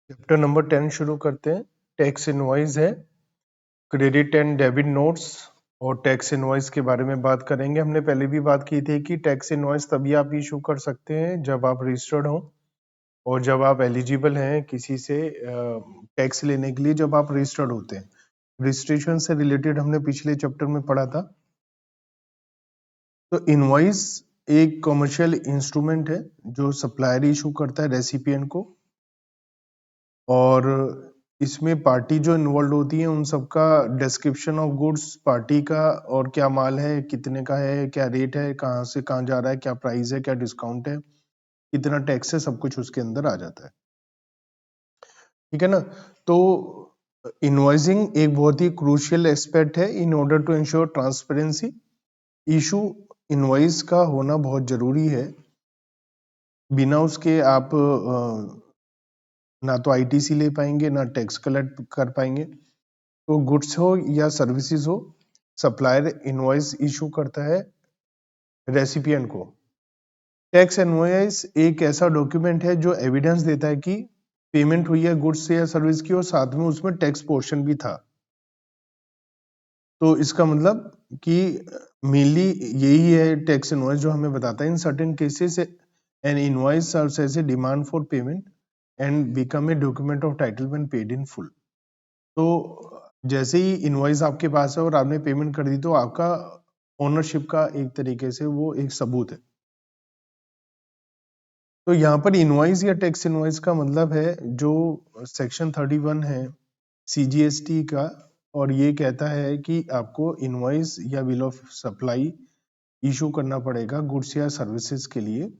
Chapter number 10 शुरू करते हैं। टैक्स इनवॉइस है, क्रेडिट एंड डेबिट नोट्स और टैक्स इनवॉइस के बारे में बात करेंगे। हमने पहले भी बात की थी कि टैक्स इनवॉइस तभी आप इशू कर सकते हैं जब आप रजिस्टर्ड हो और जब आप एलिजिबल हैं किसी से टैक्स लेने के लिए, जब आप रजिस्टर्ड होते हैं। रजिस्ट्रेशन से रिलेटेड हमने पिछले चैप्टर में पढ़ा था। तो इनवॉइस एक कमर्शियल इंस्ट्रूमेंट है जो सप्लायर इशू करता है रेसिपिएंट को, और इसमें पार्टी जो इन्वॉल्व होती है उन सबका डिस्क्रिप्शन ऑफ गुड्स, पार्टी का और क्या माल है, कितने का है, क्या रेट है, कहाँ से कहाँ जा रहा है, क्या प्राइस है, क्या डिस्काउंट है, कितना टैक्स है, सब कुछ उसके अंदर आ जाता है। ठीक है ना। तो इनवॉइसिंग एक बहुत ही क्रूशियल एस्पेक्ट है in order to ensure transparency. Issue invoice का होना बहुत जरूरी है, बिना उसके आप ना तो आईटीसी ले पाएंगे ना टैक्स कलेक्ट कर पाएंगे। तो गुड्स हो या सर्विसेज हो, सप्लायर इनवॉइस इशू करता है रेसिपिएंट को। टैक्स इनवॉइस एक ऐसा डॉक्यूमेंट है जो एविडेंस देता है कि पेमेंट हुई है गुड्स या सर्विस की, और साथ में उसमें टैक्स पोर्शन भी था। तो इसका मतलब कि मेनली यही है टैक्स इनवॉइस जो हमें बताता है in certain cases an invoice serves as a demand for payment and become a document of title when paid in full. तो जैसे ही इनवॉइस आपके पास है और आपने पेमेंट कर दी, तो आपका ओनरशिप का एक तरीके से वो एक सबूत है। तो यहाँ पर इनवॉइस या टैक्स इनवॉइस का मतलब है जो सेक्शन 31 है सीजीएसटी का, और ये कहता है कि आपको इनवॉइस या बिल ऑफ सप्लाई इशू करना पड़ेगा गुड्स या सर्विसेज के लिए।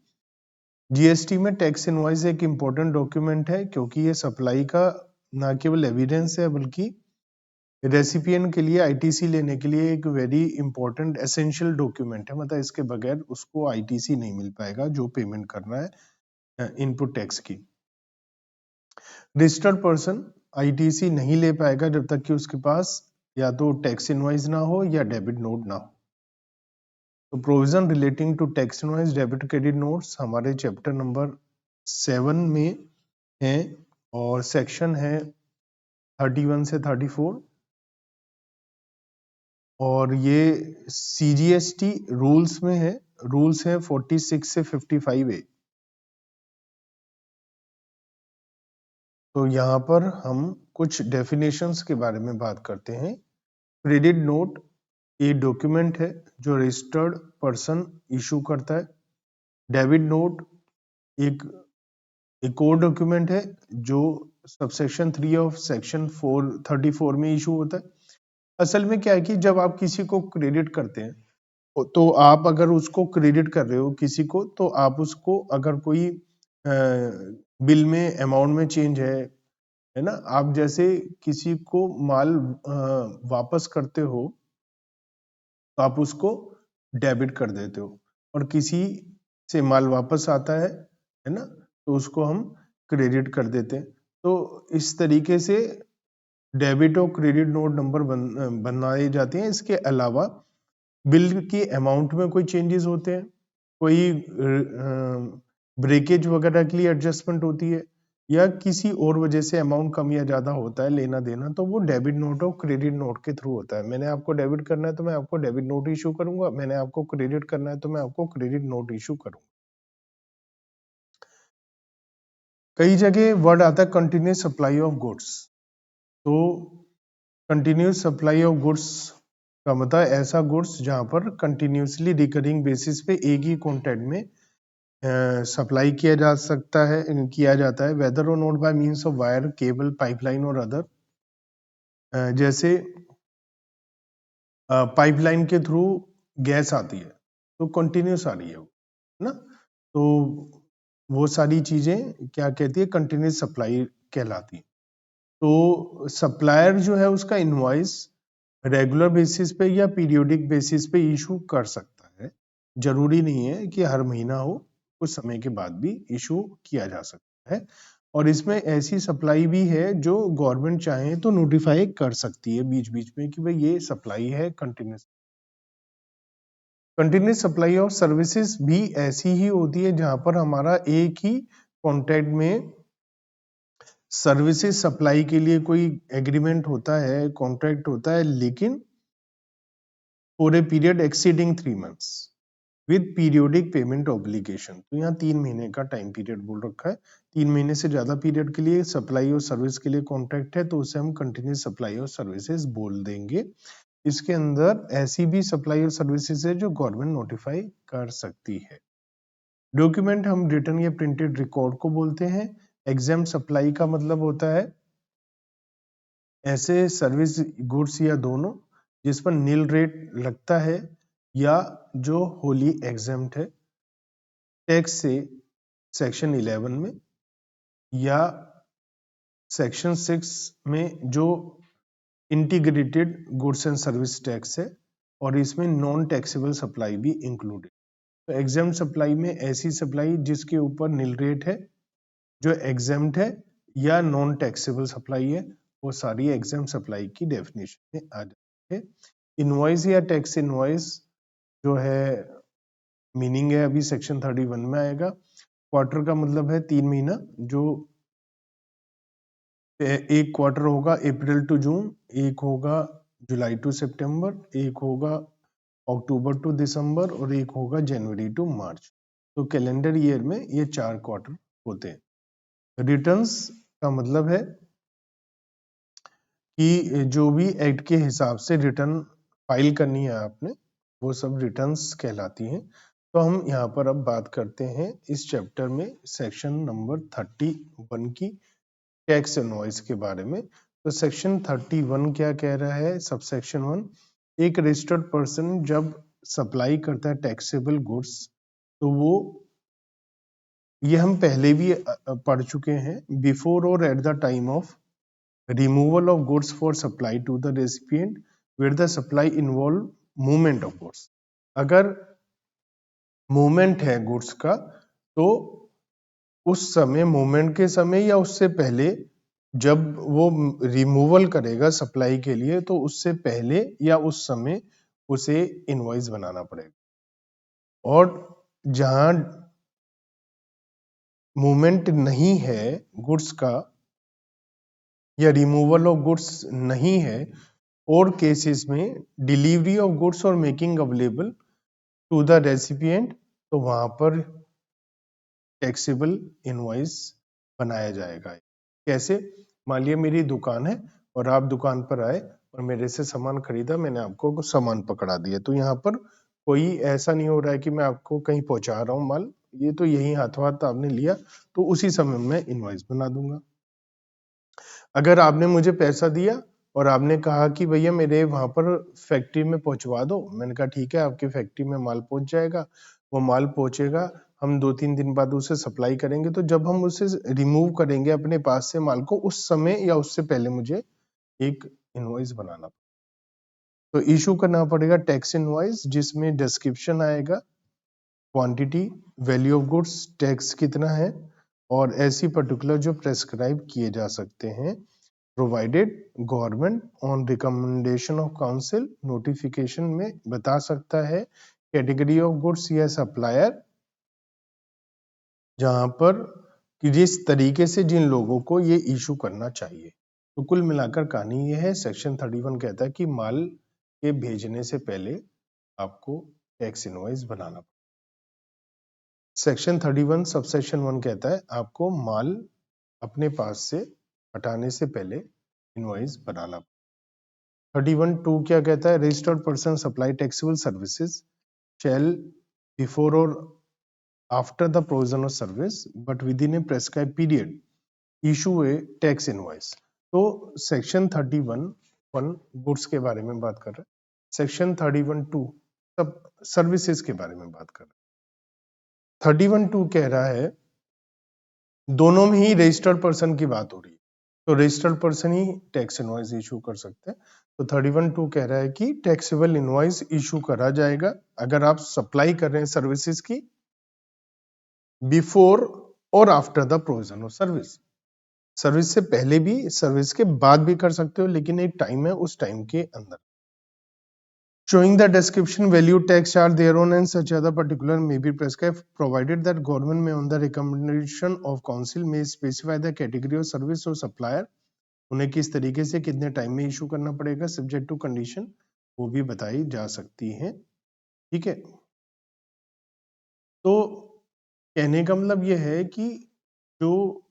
जीएसटी में टैक्स इनवॉइस एक इम्पोर्टेंट डॉक्यूमेंट है क्योंकि ये सप्लाई का ना केवल एविडेंस है बल्कि रेसिपिएंट के लिए आईटीसी लेने के लिए एक वेरी इंपॉर्टेंट एसेंशियल डॉक्यूमेंट है। मतलब इसके बगैर उसको आईटीसी नहीं मिल पाएगा जो पेमेंट करना है इनपुट टैक्स की। रजिस्टर्ड पर्सन आईटीसी नहीं ले पाएगा जब तक कि उसके पास या तो टैक्स इनवॉइस ना हो या डेबिट नोट ना हो। तो provision relating to tax invoice, debit, credit notes हमारे चैप्टर नंबर 7 में है, और सेक्शन है 31 से 34, और ये सीजीएसटी रूल्स में है। रूल्स है 46 से 55A। तो यहाँ पर हम कुछ डेफिनेशंस के बारे में बात करते हैं। क्रेडिट नोट एक डॉक्यूमेंट है जो रजिस्टर्ड पर्सन इशू करता है। डेबिट नोट एक और डॉक्यूमेंट है जो सबसेक्शन 3 ऑफ सेक्शन 434 में इशू होता है। असल में क्या है कि जब आप किसी को क्रेडिट करते हैं, तो आप अगर उसको क्रेडिट कर रहे हो किसी को, तो आप उसको अगर कोई बिल में अमाउंट में चेंज है ना, आप जैसे किसी को माल वापस करते हो तो आप उसको डेबिट कर देते हो, और किसी से माल वापस आता है ना, तो उसको हम क्रेडिट कर देते हैं। तो इस तरीके से डेबिट और क्रेडिट नोट नंबर बनाए जाते हैं। इसके अलावा बिल की अमाउंट में कोई चेंजेस होते हैं, कोई ब्रेकेज वगैरह के लिए एडजस्टमेंट होती है, या किसी और वजह से अमाउंट कम या ज्यादा होता है लेना देना, तो वो डेबिट नोट और क्रेडिट नोट के थ्रू होता है। मैंने आपको डेबिट करना है तो मैं आपको डेबिट नोट इशू करूंगा, मैंने आपको क्रेडिट करना है तो मैं आपको क्रेडिट नोट इशू करूंगा। कई जगह वर्ड आता है कंटिन्यूस सप्लाई ऑफ गुड्स। तो कंटिन्यूस सप्लाई ऑफ गुड्स का मतलब ऐसा गुड्स जहां पर कंटिन्यूसली रिकरिंग बेसिस पे एक ही कॉन्टेक्ट में सप्लाई किया जा सकता है, किया जाता है, वेदर और not by means of wire, cable, pipeline और अदर। जैसे पाइपलाइन के थ्रू गैस आती है तो कंटिन्यूस आ रही है वो, ना। तो वो सारी चीजें क्या कहती है, कंटिन्यूस सप्लाई कहलाती है। तो सप्लायर जो है उसका इनवॉइस रेगुलर बेसिस पे या पीरियोडिक बेसिस पे इशू कर सकता है। जरूरी नहीं है कि हर महीना हो, कुछ समय के बाद भी इशू किया जा सकता है। और इसमें ऐसी सप्लाई भी है जो गवर्नमेंट चाहे तो नोटिफाई कर सकती है बीच बीच में कि भाई ये सप्लाई है continuous. Continuous supply of services भी ऐसी ही होती है जहां पर हमारा एक ही कॉन्ट्रैक्ट में सर्विसेज सप्लाई के लिए कोई एग्रीमेंट होता है, कॉन्ट्रैक्ट होता है, लेकिन for a period exceeding 3 months with periodic payment obligation. तो यहाँ 3 महीने का टाइम पीरियड बोल रखा है। 3 महीने से ज्यादा पीरियड के लिए सप्लाई और सर्विस के लिए कॉन्ट्रैक्ट है तो उसे हम कंटिन्यूस सप्लाई और सर्विसेज बोल देंगे। इसके अंदर ऐसी भी सप्लाई और सर्विसेज है जो गवर्नमेंट नोटिफाई कर सकती है। डॉक्यूमेंट हम रिटन या प्रिंटेड रिकॉर्ड को बोलते हैं। एग्जाम सप्लाई का मतलब होता है ऐसे सर्विस गुड्स या दोनों जिस पर नील रेट लगता है या जो होली एग्जाम्प्ट है टैक्स से सेक्शन 11 में या सेक्शन 6 में जो integrated goods and service tax है और इसमें नॉन टैक्सेबल सप्लाई भी इंक्लूडेड। तो एग्जाम सप्लाई में ऐसी सप्लाई जिसके ऊपर नील रेट है, जो एग्जाम्प्ट है या नॉन टैक्सेबल सप्लाई है, वो सारी एग्जाम सप्लाई की डेफिनेशन में आ जाती है। इनवॉइस या टैक्स इनवॉइस जो है मीनिंग है अभी सेक्शन 31 में आएगा। क्वार्टर का मतलब है 3 महीना, जो एक क्वार्टर होगा अप्रैल टू जून, एक होगा जुलाई टू सितंबर, एक होगा अक्टूबर टू दिसंबर और एक होगा जनवरी टू मार्च। तो कैलेंडर ईयर में ये 4 क्वार्टर होते हैं। रिटर्न्स का मतलब है कि जो भी एक्ट के हिसाब से रिटर्न फाइल करनी है आपने, वो सब रिटर्न्स कहलाती हैं। तो हम यहाँ पर अब बात करते हैं इस चैप्टर में सेक्शन नंबर 31 की टैक्स इनवॉइस के बारे में। तो सेक्शन 31 क्या कह रहा है? सबसेक्शन 1, एक रजिस्टर्ड पर्सन जब सप्लाई करता है टैक्सेबल गुड्स तो वो, ये हम पहले भी पढ़ चुके हैं, बिफोर और at the time of removal of goods for supply to the recipient where the supply involve movement of goods। अगर मूवमेंट है गुड्स का तो उस समय, मूवमेंट के समय या उससे पहले, जब वो रिमूवल करेगा सप्लाई के लिए तो उससे पहले या उस समय उसे इनवॉइस बनाना पड़ेगा। और जहां मूवमेंट नहीं है गुड्स का या रिमूवल ऑफ गुड्स नहीं है और केसेस में डिलीवरी ऑफ गुड्स और making available to the recipient, तो वहां पर टैक्सेबल इनवॉइस बनाया जाएगा। कैसे? मान लिया मेरी दुकान है और आप दुकान पर आए और मेरे से सामान खरीदा, मैंने आपको कुछ सामान पकड़ा दिया, तो यहाँ पर कोई ऐसा नहीं हो रहा है कि मैं आपको कहीं पहुंचा रहा हूँ माल, ये तो यही हाथों हाथ आपने लिया, तो उसी समय मैं इनवॉइस बना दूंगा। अगर आपने मुझे पैसा दिया और आपने कहा कि भैया मेरे वहां पर फैक्ट्री में पहुंचवा दो, मैंने कहा ठीक है आपकी फैक्ट्री में माल पहुंच जाएगा। वो माल पहुंचेगा, हम 2-3 दिन बाद उसे सप्लाई करेंगे, तो जब हम उसे रिमूव करेंगे अपने पास से माल को, उस समय या उससे पहले मुझे एक इनवॉइस बनाना, तो इशू करना पड़ेगा टैक्स इनवॉइस, जिसमें डिस्क्रिप्शन आएगा, quantity, value of goods, tax कितना है और ऐसी पर्टिकुलर जो प्रेस्क्राइब किए जा सकते हैं, provided government on recommendation of council, notification में बता सकता है कैटेगरी ऑफ गुड्स या सप्लायर, जहां पर कि जिस तरीके से जिन लोगों को ये इशू करना चाहिए। तो कुल मिलाकर कहानी ये है, सेक्शन 31 कहता है कि माल के भेजने से पहले आपको टैक्स इनवॉइस बनाना। सेक्शन 31 सबसेक्शन 1 कहता है आपको माल अपने पास से हटाने से पहले इनवॉइस बनाना। 31(2) क्या कहता है? Registered person supply taxable services shall before or after the provision of service but within a prescribe period issue a tax invoice. तो सेक्शन 31(1) गुड्स के बारे में बात कर रहा है, सेक्शन 31(2) सब सर्विसेज के बारे में बात कर रहा है। 31(2) कह रहा है दोनों में ही रजिस्टर्ड पर्सन की बात हो रही है, तो रजिस्टर्ड पर्सन ही टैक्स इनवॉइस इशू कर सकते हैं। तो 31(2) कह रहा है कि टैक्सेबल इनवॉइस इशू करा जाएगा अगर आप सप्लाई कर रहे हैं सर्विसेज की before or after the provision of service. Service से पहले भी, सर्विस के बाद भी कर सकते हो, लेकिन एक टाइम है, उस टाइम के अंदर। showing the description, value, tax, charge thereon and such other particular may be prescribed, provided that government may on the recommendation of council may specify the category of service or supplier, उन्हें किस तरीके से कितने time में issue करना पड़ेगा subject to condition, वो भी बताई जा सकती है। ठीक है, तो कहने का मतलब ये है कि जो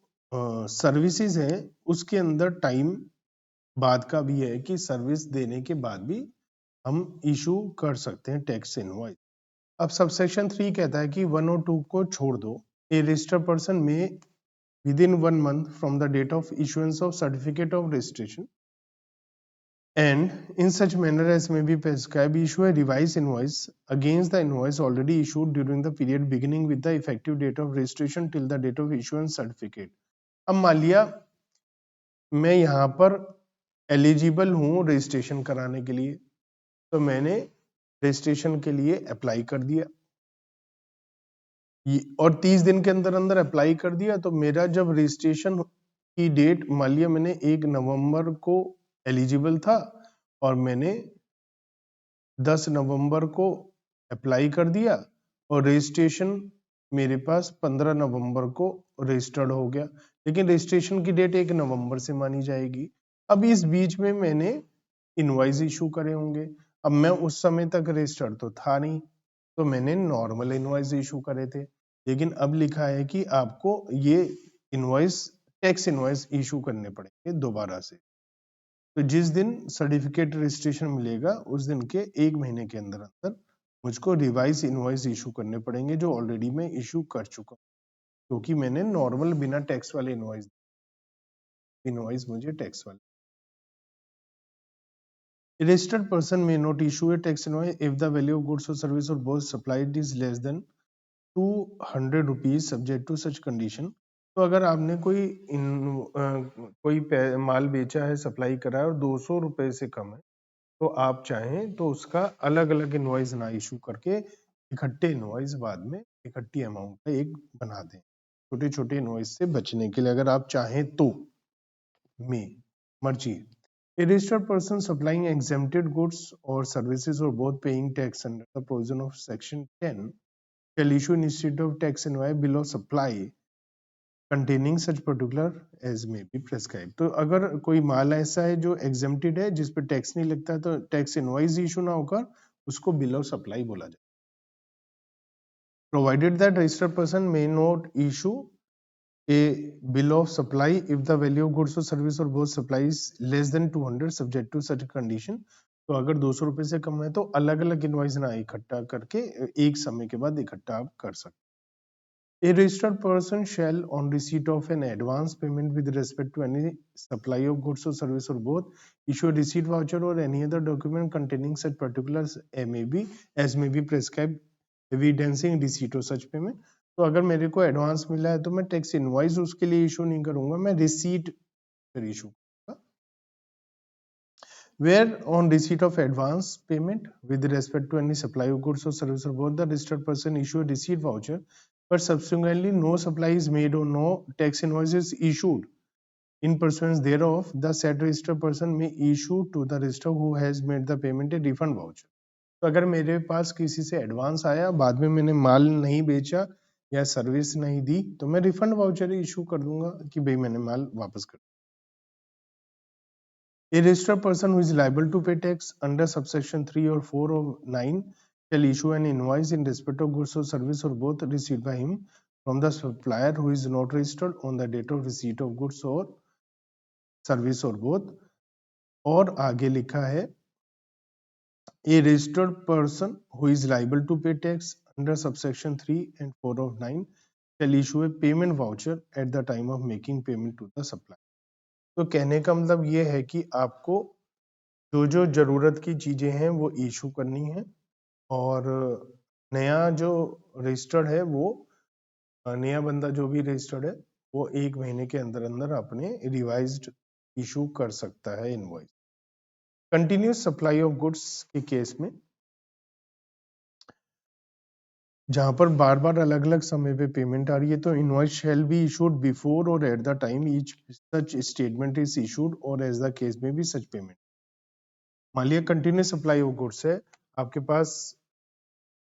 सर्विसेज है उसके अंदर टाइम बाद का भी है कि सर्विस देने के बाद भी हम इशू कर सकते हैं टैक्स इनवॉइस। अब सबसेक्शन 3 कहता है कि 1 और 2 को छोड़ दो। ए रजिस्टर्ड पर्सन में within 1 month from the date of issuance of certificate of registration and in such manner as may be prescribed issue a revised invoice against the invoice already issued during the period beginning with the effective date of registration till the date of issuance certificate। अब मान लिया मैं यहाँ पर eligible हूँ registration कराने के लिए, तो मैंने रजिस्ट्रेशन के लिए अप्लाई कर दिया और 30 दिन के अंदर अंदर अप्लाई कर दिया, तो मेरा जब रजिस्ट्रेशन की डेट मान लिया मैंने 1 नवंबर को एलिजिबल था और मैंने 10 नवंबर को अप्लाई कर दिया और रजिस्ट्रेशन मेरे पास 15 नवंबर को रजिस्टर्ड हो गया, लेकिन रजिस्ट्रेशन की डेट 1 नवंबर से मानी जाएगी। अब इस बीच में मैंने इनवॉइस इशू करे होंगे, अब मैं उस समय तक रजिस्टर्ड तो था नहीं, तो मैंने नॉर्मल इनवॉइस इशू करे थे, लेकिन अब लिखा है कि आपको ये इनवॉइस टैक्स इनवॉइस इशू करने पड़ेंगे दोबारा से। तो जिस दिन सर्टिफिकेट रजिस्ट्रेशन मिलेगा उस दिन के 1 महीने के अंदर अंदर मुझको रिवाइज इनवॉइस इशू करने पड़ेंगे, जो ऑलरेडी मैं इशू कर चुका हूँ, क्योंकि मैंने नॉर्मल बिना टैक्स वाले इनवॉइस मुझे टैक्स वाले। A registered person may not issue a tax invoice if the value of goods or service or both supplied is less than 200 rupees subject to such condition। तो अगर आपने कोई माल बेचा है, सप्लाई करा है और 200 रुपए से कम है, तो आप चाहें तो उसका अलग अलग इनवॉइस ना इशू करके इकट्ठे इनवॉइस बाद में इकट्ठी अमाउंट का एक बना दें, छोटे छोटे इनवॉइस से बचने के लिए अगर आप चाहें तो में मर्जी। A registered person supplying exempted goods or services or both paying tax under the provision of section 10 shall issue instead of tax invoice below supply containing such particular as may be prescribed। तो अगर कोई माल ऐसा है जो exempted है जिस पे tax नहीं लगता है, तो टैक्स इनवॉइस इशू ना होकर उसको बिलो सप्लाई बोला जाए। Provided that registered person may not issue a bill of supply if the value of goods or service or both supply is less than 200 subject to such condition। तो अगर 200 रुपए से कम है तो अलग अलग इनवॉइस ना इकट्ठा करके एक समय के बाद इकट्ठा आप कर सकते। A registered person shall on receipt of an advance payment with respect to any supply of goods or service or both issue a receipt voucher or any other document containing such particulars as may be prescribed evidencing receipt of such payment। तो अगर मेरे को advance मिला है तो मैं tax invoice उसके लिए इशू नहीं करूंगा, मैं रिसीट पर इशू करूंगा। Where on receipt of advance payment with respect to any supply of goods or service or both the registered person issue a receipt voucher, but subsequently no supply is made or no tax invoice is issued in pursuance thereof, the said registered person may issue to the register who has made the payment a refund voucher। तो अगर मेरे पास किसी से advance आया, बाद में मैंने माल नहीं बेचा या सर्विस नहीं दी, तो मैं रिफंड वाउचर इशू कर दूंगा कि भाई मैंने माल वापस कर। A registered person who is liable to pay tax under subsection 3 or 4 of 9 shall issue an invoice in respect of goods or service or both received by him from the supplier who is not registered on the date of receipt of goods or service or both. और आगे लिखा है a registered person who is liable to pay tax under subsection 3 and 4 of 9 shall issue a payment voucher at the time of making payment to the supplier। तो कहने का मतलब ये है कि आपको जो जो जरूरत की चीजें हैं वो इशू करनी है, और नया जो रजिस्टर्ड है वो नया बंदा जो भी रजिस्टर्ड है वो 1 महीने के अंदर अंदर अपने रिवाइज्ड इशू कर सकता है invoice. Continuous supply of goods के केस में जहां पर बार बार अलग अलग समय पे पेमेंट आ रही है, तो invoice shall be issued before और at the time each such statement is issued or as the case में भी सच पेमेंट। मान लिया कंटिन्यूस सप्लाई ऑफ गुड्स है, आपके पास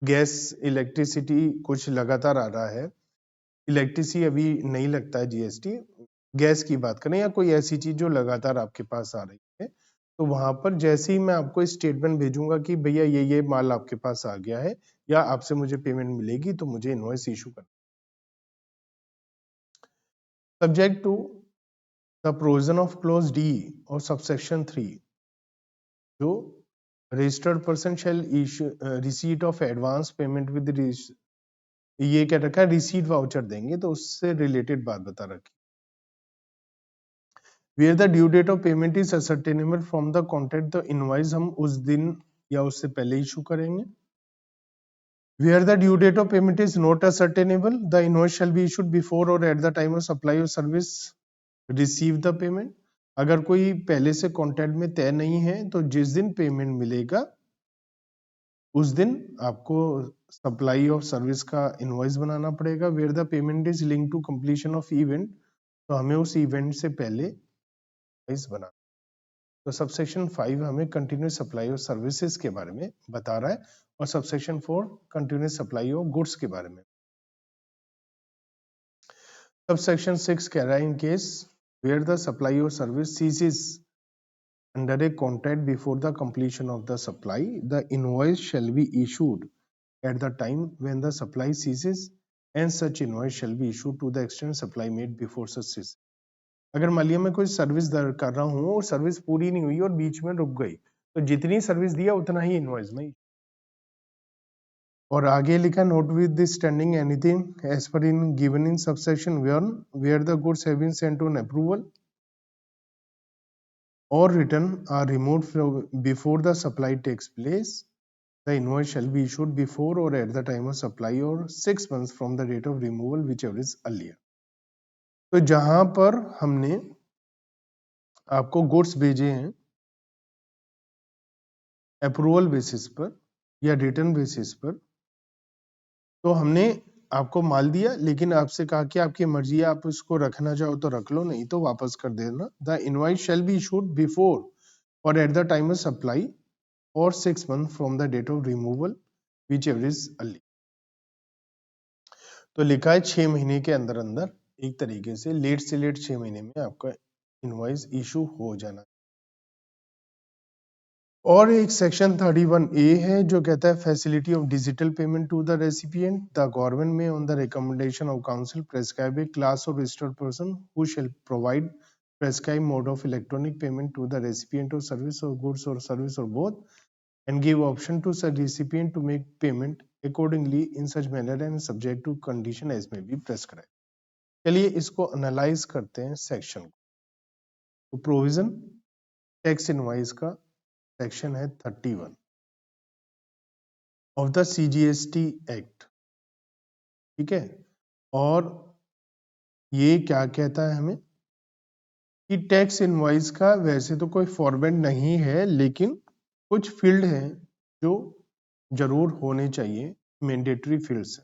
गैस इलेक्ट्रिसिटी कुछ लगातार आ रहा है, इलेक्ट्रिसिटी अभी नहीं लगता है जीएसटी, गैस की बात करें या कोई ऐसी चीज जो लगातार आपके पास आ रही है, तो वहां पर जैसे ही मैं आपको स्टेटमेंट भेजूंगा कि भैया ये माल आपके पास आ गया है या आपसे मुझे पेमेंट मिलेगी, तो मुझे इनवॉइस इशू करना। Subject to the provision of clause D और सबसेक्शन 3, जो registered person shall issue receipt of advance payment with, ये क्या रखा है, रिसीट वाउचर देंगे, तो उससे रिलेटेड बात बता रखी। Where the due date of payment is ascertainable from the contract, the invoice हम उस दिन या उससे पहले इशू करेंगे। Where the due date of payment is not ascertainable, the invoice shall be issued before और at the time of supply or service receive the payment. अगर कोई पहले से कॉन्ट्रैक्ट में तय नहीं है, तो जिस दिन पेमेंट मिलेगा उस दिन आपको सप्लाई ऑफ सर्विस का इनवॉइस बनाना पड़ेगा। Where the payment is link to completion of event, तो हमें उस इवेंट से पहले इनवॉइस बना। तो सबसेक्शन 5 हमें कंटिन्यूस सप्लाई ऑफ सर्विसेज के बारे में बता रहा है और subsection 4 continuous supply of goods के बारे में। सबसेक्शन 6 कह रहा है in case where the supply of service ceases under a contract before the completion of the supply, the invoice shall be issued at the time when the supply ceases and such invoice shall be issued to the extent supply made before such cease. अगर मान लिया मैं कोई service कर रहा हूँ और service पूरी नहीं हुई और बीच में रुक गई, तो जितनी सर्विस दिया उतना ही इनवॉइस में। और आगे लिखा note with this standing anything as per in given in subsection 1 where the goods have been sent on approval or return are removed before the supply takes place, the invoice shall be issued before or at the time of supply or 6 months from the date of removal whichever is earlier. तो जहां पर हमने आपको goods भेजे हैं approval basis पर या return basis पर, तो हमने आपको माल दिया लेकिन आपसे कहा कि आपकी मर्जी है, आप इसको रखना चाहो तो रख लो, नहीं तो वापस कर देना। The invoice shall be issued before और at the time of supply or 6 months from the date of removal whichever is early। तो लिखा है 6 महीने के अंदर अंदर एक तरीके से लेट से लेट 6 महीने में आपका इनवॉइस इशू हो जाना। और एक सेक्शन 31A है जो कहता है facility of digital payment to the recipient, the government may on the recommendation of council prescribe a class of registered person who shall provide prescribe mode of electronic payment to the recipient of service or goods or service or both and give option to such recipient to make payment accordingly in such manner and subject to condition as may be prescribed। चलिए इसको analyse करते हैं section को। तो provision tax invoice का section है 31 of the CGST act, ठीक है। और ये क्या कहता है हमें कि टैक्स इनवॉइस का वैसे तो कोई फॉर्मेट नहीं है, लेकिन कुछ फील्ड हैं जो जरूर होने चाहिए, mandatory fields.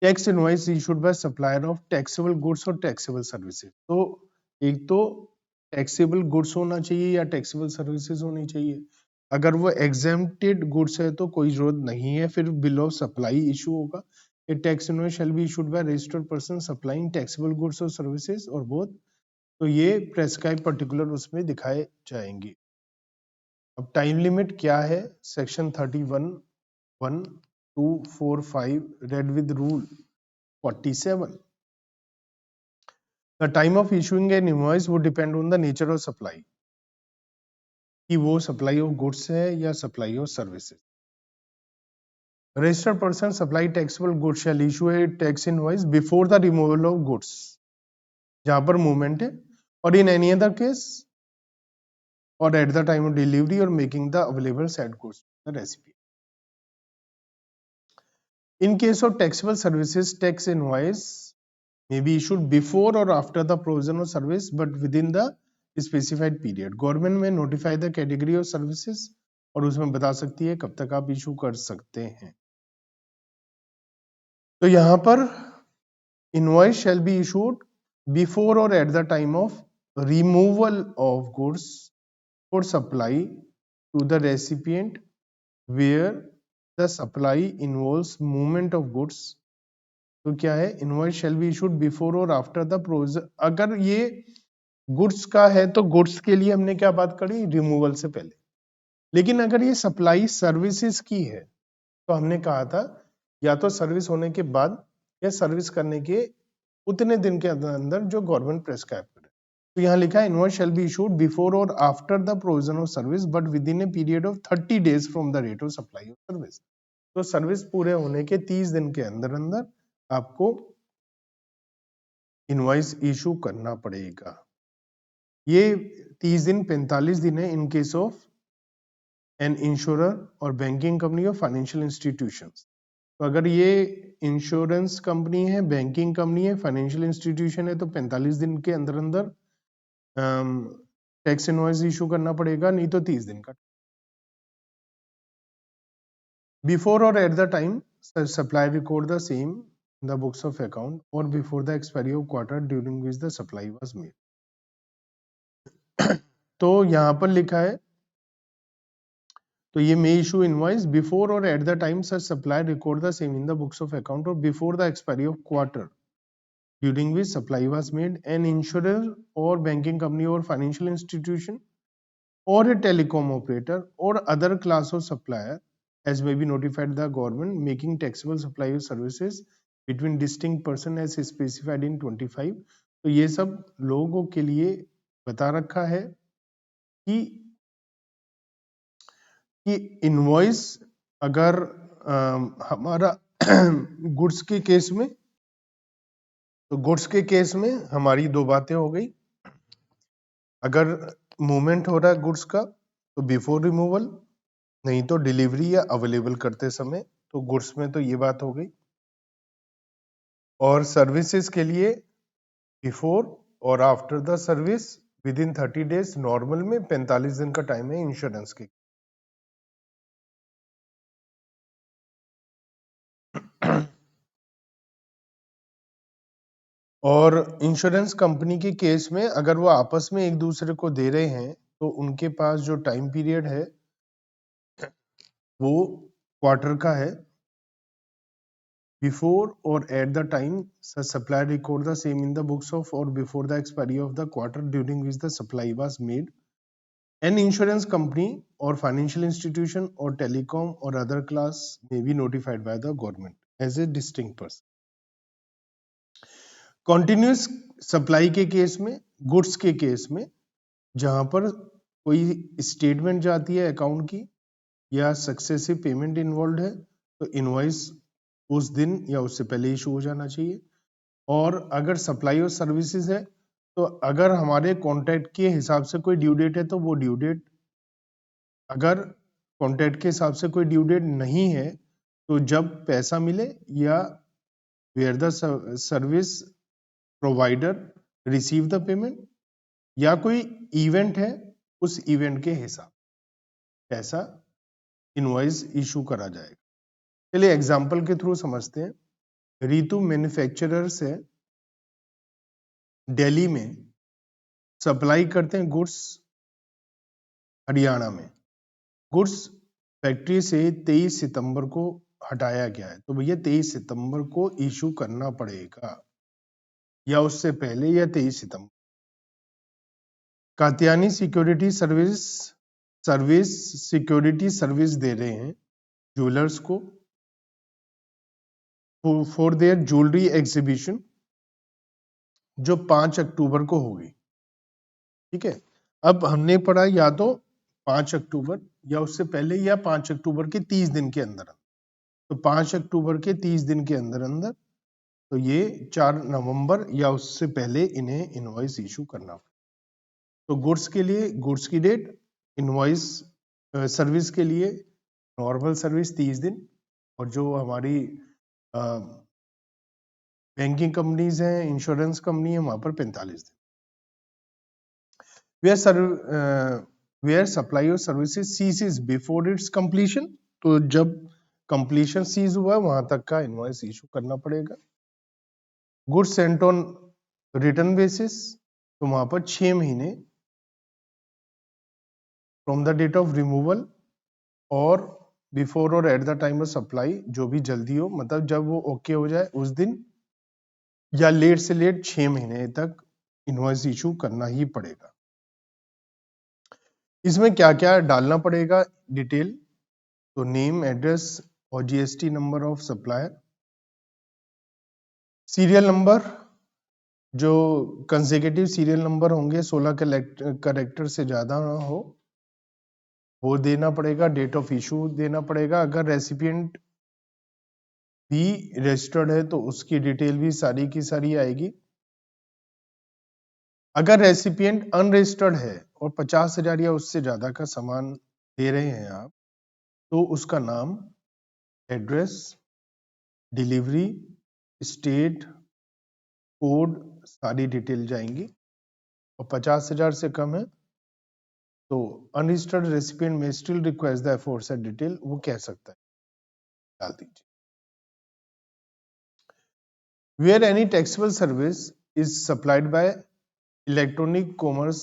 Tax invoice issued by supplier of taxable goods और टैक्सेबल सर्विसेज। तो एक तो टैक्सेबल गुड्स होना चाहिए या टैक्सेबल सर्विसेज होनी चाहिए। अगर वो एग्जेम्प्टेड गुड्स है तो कोई जरूरत नहीं है, फिर बिल ऑफ सप्लाई इशू होगा। A tax invoice shall be issued by registered person supplying taxable goods or services or both. तो ये प्रेस्क्राइब पर्टिकुलर उसमें दिखाए जाएंगे। अब टाइम लिमिट क्या है, section 31 1 2 4 5 read with rule 47। The time of issuing an invoice would depend on the nature of supply, कि वो सप्लाई ऑफ गुड्स है या supply of services. Registered person supply taxable goods shall issue a tax invoice before the removal of goods, जहां पर movement है, or in any other case or at the time of delivery or making the available said goods the recipe. In case of taxable services, tax invoice may be issued before or after the provision of service but within the specified period। Government may notify the category of services or उसमें बता सकती है कब तक आप issue कर सकते हैं। तो यहां पर invoice shall be issued before और at the time of removal of goods for supply to the recipient where the supply involves movement of goods। तो क्या है, invoice shall be issued before or after the provision. अगर ये goods का है तो goods के लिए हमने क्या बात करी, रिमूवल से पहले। लेकिन अगर ये सप्लाई सर्विसेज की है तो हमने कहा था या तो सर्विस होने के बाद या सर्विस करने के उतने दिन के अंदर अंदर जो गवर्नमेंट प्रेस्क्राइब करे। तो यहाँ लिखा है invoice shall be issued before or after the provision of service but within a period of 30 days from the rate of supply of service. तो सर्विस पूरे होने के 30 दिन के अंदर अंदर आपको इनवॉइस इशू करना पड़ेगा। ये 30 दिन 45 दिन है in case of an insurer और बैंकिंग कंपनी और फाइनेंशियल इंस्टीट्यूशंस। तो अगर ये इंश्योरेंस कंपनी है, बैंकिंग कंपनी है, फाइनेंशियल इंस्टीट्यूशन है तो 45 दिन के अंदर अंदर टैक्स इनवॉइस इशू करना पड़ेगा, नहीं तो 30 दिन का। बिफोर और at the time supply record the same in the books of account or before the expiry of quarter during which the supply was made. तो यहां पर लिखा है, तो ये मे इशू इनवॉइस बिफोर और at the time such supply record the same in the books of account or before the expiry of quarter during which supply was made. An insurer और banking company और financial institution or a telecom operator or other class of supplier as may be notified the government making taxable supply of services between distinct person as specified in 25। तो ये सब लोगों के लिए बता रखा है कि इनवॉइस अगर हमारा गुड्स के केस में, तो गुड्स के केस में हमारी दो बातें हो गई। अगर मूवमेंट हो रहा है गुड्स का तो बिफोर रिमूवल, नहीं तो डिलीवरी या अवेलेबल करते समय, तो गुड्स में तो ये बात हो गई। और सर्विसेज के लिए before or after the service with in 30 days, normal में 45 दिन का टाइम है इंश्योरेंस के। और इंश्योरेंस कंपनी के केस में अगर वो आपस में एक दूसरे को दे रहे हैं तो उनके पास जो टाइम पीरियड है वो क्वार्टर का है। Before or at the time such supply record the same in the books of or before the expiry of the quarter during which the supply was made, an insurance company or financial institution or telecom or other class may be notified by the government as a distinct person। Continuous supply के case में, goods के case में, जहां पर कोई statement जाती है account की या सक्सेसिव पेमेंट इन्वॉल्व है तो इनवॉइस उस दिन या उससे पहले इशू हो जाना चाहिए। और अगर सप्लाई और सर्विसेज है तो अगर हमारे कॉन्ट्रैक्ट के हिसाब से कोई ड्यू डेट है तो वो ड्यू डेट, अगर कॉन्ट्रैक्ट के हिसाब से कोई ड्यू डेट नहीं है तो जब पैसा मिले या where the service provider receive the payment या कोई इवेंट है उस इवेंट के हिसाब पैसा इनवॉइस इशू करा जाएगा। चलिए एग्जांपल के थ्रू समझते हैं। रीतु मैन्युफैक्चरर से दिल्ली में सप्लाई करते हैं गुड्स हरियाणा में। गुड्स फैक्ट्री से 23 सितंबर को हटाया गया है तो भैया 23 सितंबर को इशू करना पड़ेगा या उससे पहले या 23 सितंबर। Katyani security service security service दे रहे हैं ज्वेलर्स को फॉर देयर ज्वेलरी एग्जीबिशन जो 5 अक्टूबर को होगी। ठीक है, अब हमने पढ़ा या तो 5 अक्टूबर या उससे पहले या 5 अक्टूबर के 30 दिन के अंदर। तो 5 अक्टूबर के 30 दिन के अंदर अंदर तो ये 4 नवंबर या उससे पहले इन्हें इनवॉइस इशू करना। तो गुड्स के लिए गुड्स की डेट, इनवॉइस सर्विस के लिए नॉर्मल सर्विस 30 दिन और जो हमारी बैंकिंग कंपनीज हैं, इंश्योरेंस कंपनी है, वहां पर 45 दिन। Where supply of services ceases before its completion, तो जब कंप्लीशन सीज हुआ वहां तक का इनवॉइस इशू करना पड़ेगा। Goods sent on return basis, तो वहां पर 6 महीने from the date of removal और बिफोर और at the time of supply, जो भी जल्दी हो, मतलब जब वो ओके हो जाए उस दिन, या लेट से लेट 6 महीने तक इनवॉइस इशू करना ही पड़ेगा। इसमें क्या क्या डालना पड़ेगा डिटेल, तो नेम, एड्रेस और GST number of supplier, serial number, जो कंसेक्यूटिव सीरियल नंबर होंगे 16 कैरेक्टर से ज्यादा ना हो वो देना पड़ेगा, डेट ऑफ इशू देना पड़ेगा, अगर रेसिपिएंट भी रजिस्टर्ड है तो उसकी डिटेल भी सारी की सारी आएगी। अगर रेसिपिएंट अनरजिस्टर्ड है और 50,000 या उससे ज्यादा का सामान दे रहे हैं आप, तो उसका नाम, एड्रेस, डिलीवरी, स्टेट, कोड, सारी डिटेल जाएंगी। और 50,000 से कम है तो अनरजिस्टर्ड रेसिपिएंट में still request the aforesaid detail, वो कह सकता है, डाल दीजिए। Where any taxable service is supplied by electronic commerce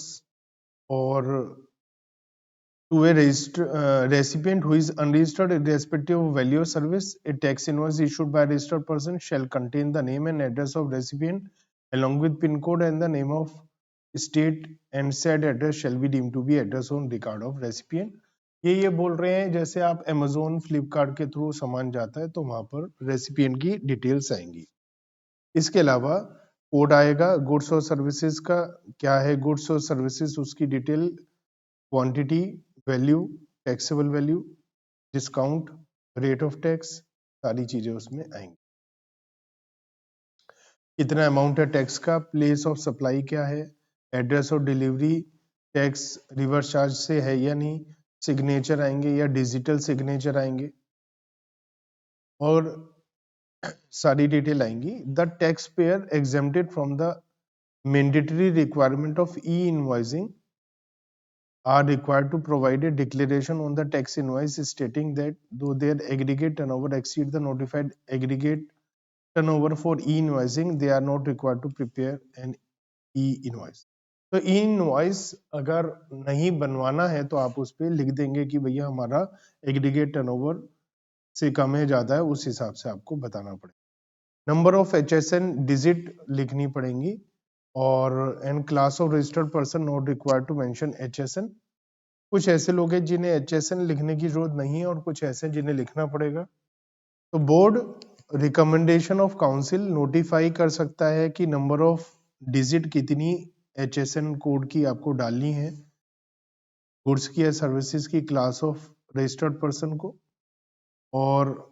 or to a recipient who is unregistered irrespective of value of service, a tax invoice issued by a registered person shall contain the name and address of recipient along with PIN code and the name of state, and said address shall be deemed to be address on record of recipient। ये बोल रहे हैं जैसे आप Amazon, Flipkart के through सामान जाता है तो वहां पर रेसिपिएंट की डिटेल्स आएंगी। इसके अलावा कोड आएगा गुड्स और सर्विसेज का, क्या है गुड्स और सर्विसेज, उसकी detail, quantity, value, taxable value, discount, rate of tax, सारी चीजें उसमें आएंगी। कितना अमाउंट है टैक्स का, प्लेस ऑफ सप्लाई क्या है, address of delivery, tax reverse charge से है या नहीं, सिग्नेचर आएंगे या डिजिटल सिग्नेचर आएंगे, और सारी डिटेल आएंगी। The tax payer exempted from the mandatory requirement of e-invoicing are required to provide a declaration on the tax invoice stating that though their aggregate turnover exceeds the notified aggregate turnover for e-invoicing, they are not required to prepare an e-invoice। तो e-invoice अगर नहीं बनवाना है तो आप उस पर लिख देंगे कि भैया हमारा एग्रीगेट टर्नओवर से कम है ज्यादा है, उस हिसाब से आपको बताना पड़ेगा। नंबर ऑफ HSN डिजिट लिखनी पड़ेंगी, और and class of registered person not required to mention HSN। कुछ ऐसे लोग हैं जिन्हें HSN लिखने की जरूरत नहीं है और कुछ ऐसे जिन्हें लिखना पड़ेगा। तो board recommendation of council notify कर सकता है कि नंबर ऑफ डिजिट कितनी HSN कोड की आपको डालनी है गुड्स की या सर्विसेज की क्लास ऑफ रजिस्टर्ड पर्सन को, और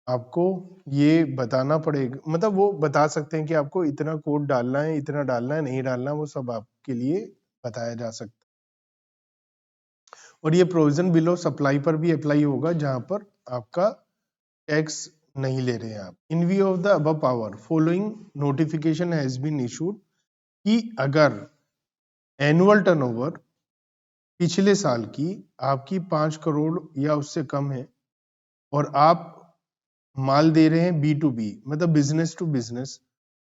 आपको ये बताना पड़ेगा, मतलब वो बता सकते हैं कि आपको इतना कोड डालना है, इतना डालना है, नहीं डालना, वो सब आपके लिए बताया जा सकता है। और ये प्रोविजन बिल ऑफ सप्लाई पर भी अप्लाई होगा जहां पर आपका टैक्स नहीं ले रहे हैं आप। In view of the above power following notification has been issued कि अगर एनुअल टर्नओवर पिछले साल की आपकी 5 करोड़ या उससे कम है और आप माल दे रहे हैं B2B, मतलब बिजनेस टू बिजनेस,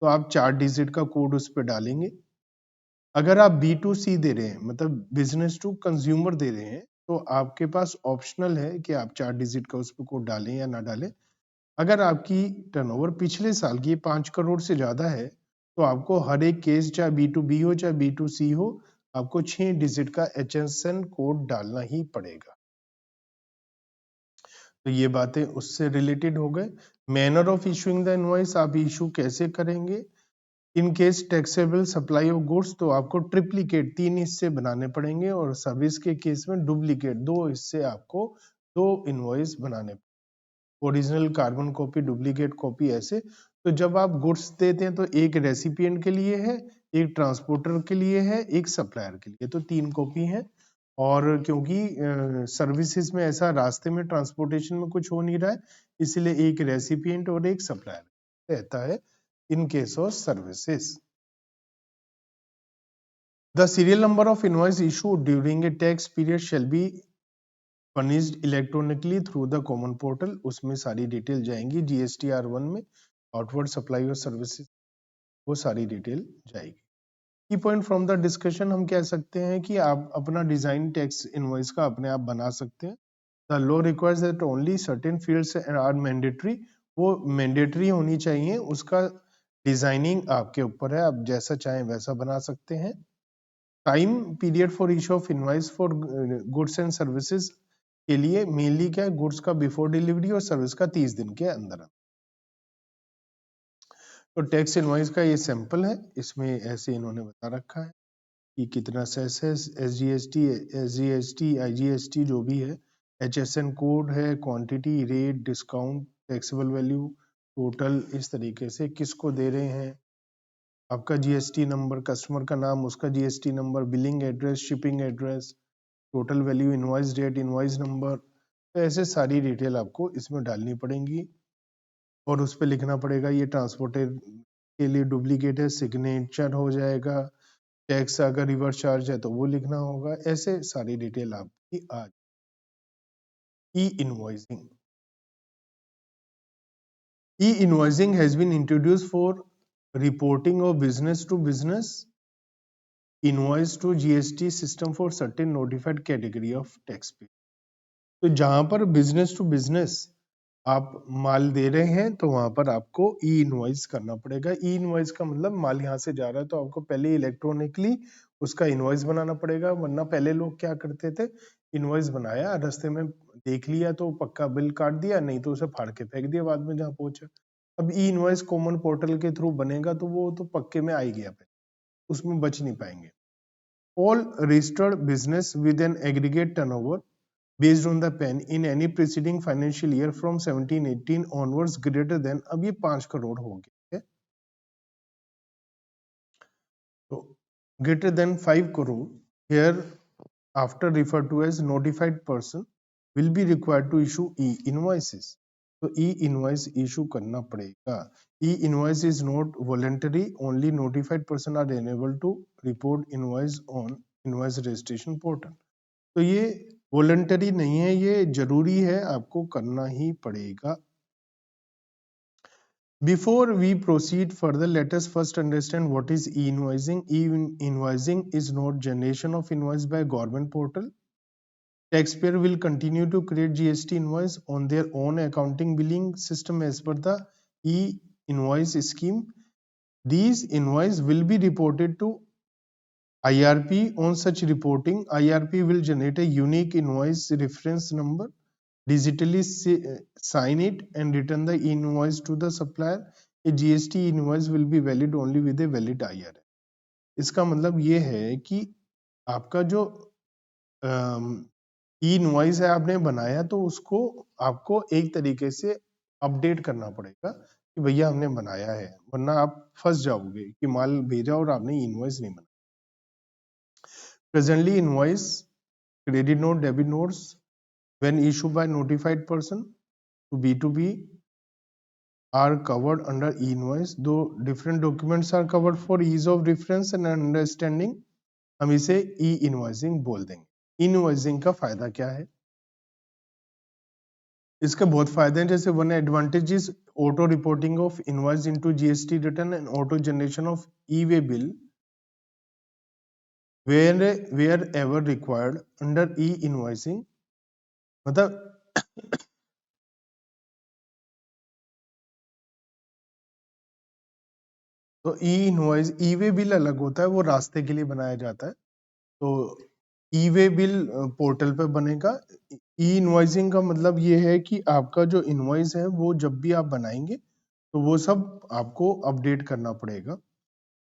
तो आप 4 डिजिट का कोड उस पर डालेंगे। अगर आप B2C दे रहे हैं, मतलब बिजनेस टू कंज्यूमर दे रहे हैं, तो आपके पास ऑप्शनल है कि आप 4 डिजिट का उस पर कोड डालें या ना डालें। अगर आपकी टर्नओवर पिछले साल की 5 करोड़ से ज्यादा है तो आपको हर एक केस, चाहे B2B हो चाहे B2C हो, आपको 6 डिजिट का HSN कोड डालना ही पड़ेगा। तो ये बातें उससे रिलेटेड हो गए। Manner of issuing the invoice, आप इशू कैसे करेंगे। In case taxable supply of goods, तो आपको ट्रिप्लीकेट 3 हिस्से बनाने पड़ेंगे, और सर्विस के केस में डुप्लीकेट 2 हिस्से, आपको 2 इनवॉइस बनाने, original carbon copy, duplicate copy, ऐसे। तो जब आप गुड्स देते हैं तो एक रेसिपिएंट के लिए है, एक ट्रांसपोर्टर के लिए है, एक सप्लायर के लिए, तो 3 कॉपी है। और क्योंकि सर्विसेज में ऐसा रास्ते में ट्रांसपोर्टेशन में कुछ हो नहीं रहा है, इसलिए एक रेसिपिएंट और एक सप्लायर रहता है in case of services. The serial number of invoice issued during a tax period shall be furnished electronically through the common portal। उसमें सारी डिटेल जाएंगी GSTR 1 में, आउटवर्ड सप्लाई और सर्विसेज, वो सारी डिटेल जाएगी। की पॉइंट फ्रॉम द डिस्कशन हम कह सकते हैं कि आप अपना डिजाइन टैक्स इनवॉइस का अपने आप बना सकते हैं। The law requires that only certain fields are mandatory, वो मैंडेटरी होनी चाहिए, उसका डिजाइनिंग आपके ऊपर है, आप जैसा चाहें वैसा बना सकते हैं। Time period for issue of invoice for goods and services के लिए मेनली क्या है, गुड्स का बिफोर डिलीवरी और सर्विस का 30 दिन के अंदर। तो टैक्स इनवॉइस का ये सैंपल है, इसमें ऐसे इन्होंने बता रखा है कि कितना सेस है, एसजीएसटी, एसजीएसटी, आईजीएसटी जो भी है, एचएसएन कोड है, quantity, rate, discount, taxable value, total, इस तरीके से किसको दे रहे हैं, आपका जीएसटी नंबर, कस्टमर का नाम, उसका GST number, billing address, shipping address, total value, invoice date, invoice number. तो ऐसे सारी डिटेल आपको इसमें डालनी पड़ेंगी और उस पर लिखना पड़ेगा ये ट्रांसपोर्टर के लिए डुप्लीकेट है, सिग्नेचर हो जाएगा, टैक्स अगर रिवर्स चार्ज है तो वो लिखना होगा, ऐसे सारी डिटेल आपकी आज। E invoicing, e invoicing has been introduced for reporting of business to business invoice to GST system for certain notified category of tax pay. तो जहां पर बिजनेस टू बिजनेस आप माल दे रहे हैं तो वहां पर आपको ई इनवॉइस करना पड़ेगा। ई इनवॉइस का मतलब माल यहाँ से जा रहा है तो आपको पहले इलेक्ट्रॉनिकली उसका इनवॉइस बनाना पड़ेगा, वरना पहले लोग क्या करते थे, इनवॉइस बनाया, रास्ते में देख लिया तो पक्का बिल काट दिया, नहीं तो उसे फाड़ के फेंक दिया बाद में जहाँ पहुंचा। अब ई इनवॉइस कॉमन पोर्टल के थ्रू बनेगा तो वो तो पक्के में आ ही गया, उसमें बच नहीं पाएंगे। All registered business with an aggregate turnover based on the PAN in any preceding financial year from 17-18 onwards greater than, अब ये 5 करोड़ हो गए, तो greater than 5 crore here after referred to as notified person will be required to issue e-invoices। तो e-invoice issue करना पड़ेगा। E-invoice is not voluntary, only notified person are enabled to report invoice on invoice registration portal। तो ये voluntary नहीं है, ये जरूरी है, आपको करना ही पड़ेगा। Before we proceed further, let us first understand what is e-invoicing. E-invoicing is not generation of invoice by government portal. Taxpayer will continue to create GST invoice on their own accounting billing system as per the e-invoice scheme. These invoice will be reported to IRP. On such reporting, IRP will generate a unique invoice reference number, digitally sign it and return the invoice to the supplier. A GST invoice will be valid only with a valid IRA। इसका मतलब ये है कि आपका जो ई invoice है आपने बनाया तो उसको आपको एक तरीके से अपडेट करना पड़ेगा कि भैया हमने बनाया है, वरना आप फंस जाओगे कि माल भेजा और आपने इनवॉइस नहीं बनाया। Presently invoice, credit note, debit notes when issued by notified person to B2B are covered under e-invoice, though different documents are covered for ease of reference and understanding, हम इसे e-invoicing बोल देंगे। इनवॉइसिंग का फायदा क्या है, इसके बहुत फायदे हैं, जैसे one advantage is auto reporting of invoice into GST return and auto generation of e way bill wherever required under e invoicing. मतलब तो ई इनवॉइस, ई वे बिल अलग होता है, वो रास्ते के लिए बनाया जाता है, तो ई वे बिल पोर्टल पे बनेगा। ई इनवॉइसिंग का मतलब ये है कि आपका जो इनवॉइस है वो जब भी आप बनाएंगे तो वो सब आपको अपडेट करना पड़ेगा।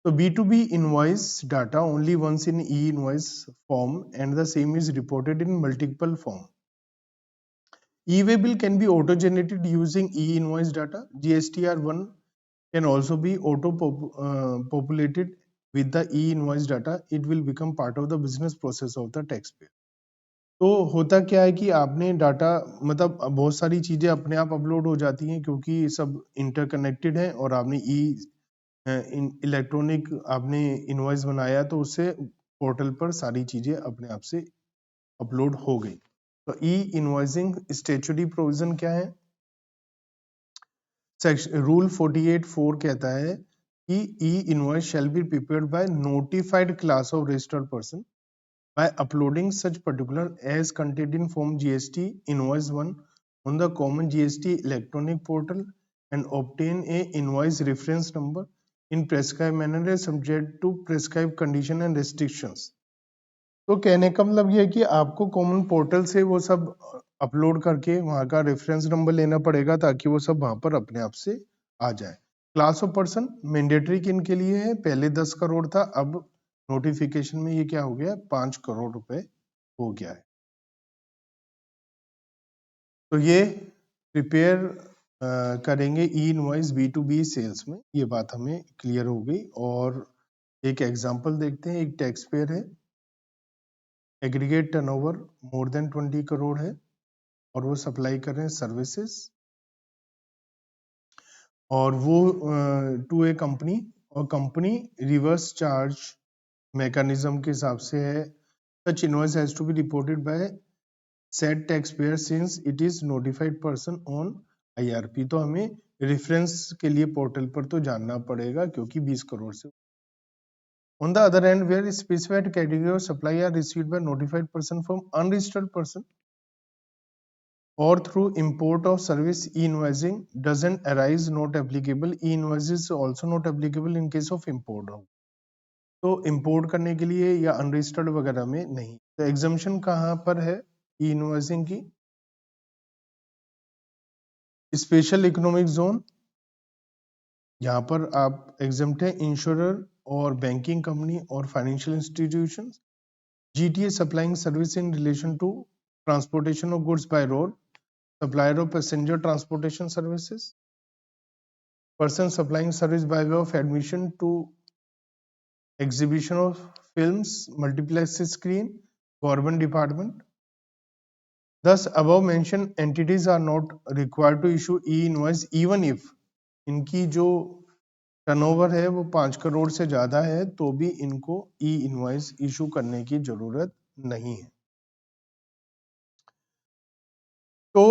तो B2B invoice data only once in e-invoice form and the same is reported in multiple form. E-way bill can be auto-generated using e-invoice data. GSTR1 can also be auto-populated with the e-invoice data. It will become part of the business process of the taxpayer. तो होता क्या है कि आपने data, मतलब बहुत सारी चीजें अपने आप अपलोड हो जाती हैं क्योंकि सब इंटरकनेक्टेड है, और आपने इलेक्ट्रॉनिक आपने इनवॉइस बनाया तो उससे पोर्टल पर सारी चीजें अपने आप से अपलोड हो गई। तो ई इनवॉइसिंग स्टैट्यूटरी प्रोविजन क्या है, सेक्शन रूल 48(4) कहता है कि e-invoice shall be prepared by notified class of registered person by uploading such particular as contained in form GST invoice 1 on the common GST electronic portal and obtain a invoice reference number in prescribed manner as subject to prescribed condition and restrictions. तो कहने का मतलब ये है कि आपको common portal से वो सब अपलोड करके वहां का रेफरेंस नंबर लेना पड़ेगा ताकि वो सब वहां पर अपने आप से आ जाए। क्लास ऑफ पर्सन मैंडेटरी किन के लिए है? पहले 10 करोड़ था, अब नोटिफिकेशन में ये क्या हो गया? 5 करोड़ रुपए हो गया है। तो ये प्रिपेयर करेंगे ई इनवॉइस B2B सेल्स में, ये बात हमें क्लियर हो गई। और एक एग्जांपल देखते हैं। एक टैक्स पेयर है, aggregate turnover more than 20 crore है और वो सप्लाई कर रहे हैं सर्विसेज, और वो टू ए कंपनी, और कंपनी रिवर्स चार्ज मैकेनिज्म के हिसाब से है। Such invoice has to be reported by said tax payer since it is notified person on IRP। तो हमें रेफरेंस के लिए पोर्टल पर तो जानना पड़ेगा क्योंकि 20 करोड़ से। On the other hand, where specified category of supply are received by notified person from unregistered person or through import of service, e-invoicing doesn't arise, not applicable. E-invoice is also not applicable in case of import. तो import करने के लिए या unregistered वगैरह में नहीं। तो exemption कहाँ पर है e-invoicing की? स्पेशल इकोनॉमिक जोन, यहाँ पर आप एग्जेम्प्ट है इंश्योरर और बैंकिंग कंपनी और financial institutions. GTA supplying service in relation to transportation of goods by road, supplier of passenger transportation services, person supplying service by way of admission to exhibition of films, multiplex screen, government department. Thus, above mentioned entities are not required to issue e-invoice even if इनकी जो turnover है वो 5 करोड़ से ज्यादा है, तो भी इनको ई-इनवॉइस इशू करने की जरूरत नहीं है। तो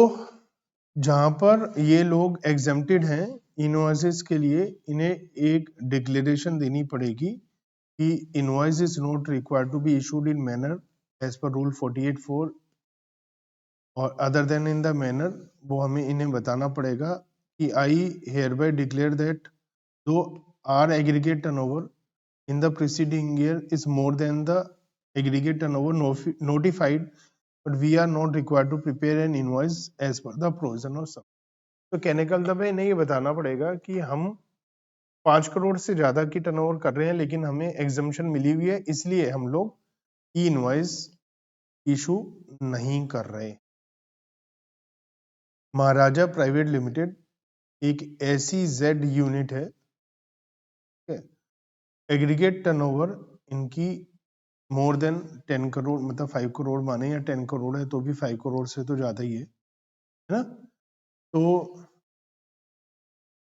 जहां पर ये लोग एग्जेम्प्टेड हैं इनवॉइसेस के लिए, इन्हें एक डिक्लेरेशन देनी पड़ेगी कि invoice is not required to be issued in manner as per rule 48(4) और other than in the manner. वो हमें इन्हें बताना पड़ेगा कि I hereby declare that though our aggregate turnover in the preceding year is more than the aggregate turnover notified, but we are not required to prepare an invoice as per the provision of sum। तो कहने का मतलब है, इन्हें ये बताना पड़ेगा कि हम 5 करोड़ से ज्यादा की टर्नओवर कर रहे हैं लेकिन हमें एग्जम्पशन मिली हुई है, इसलिए हम लोग ई इनवॉइस इशू नहीं कर रहे। महाराजा प्राइवेट लिमिटेड एक ऐसी जेड यूनिट है, एग्रीगेट टर्नओवर इनकी मोर देन 10 करोड़, मतलब 5 करोड़ माने या 10 करोड़ है तो भी 5 करोड़ से तो ज्यादा ही है ना। तो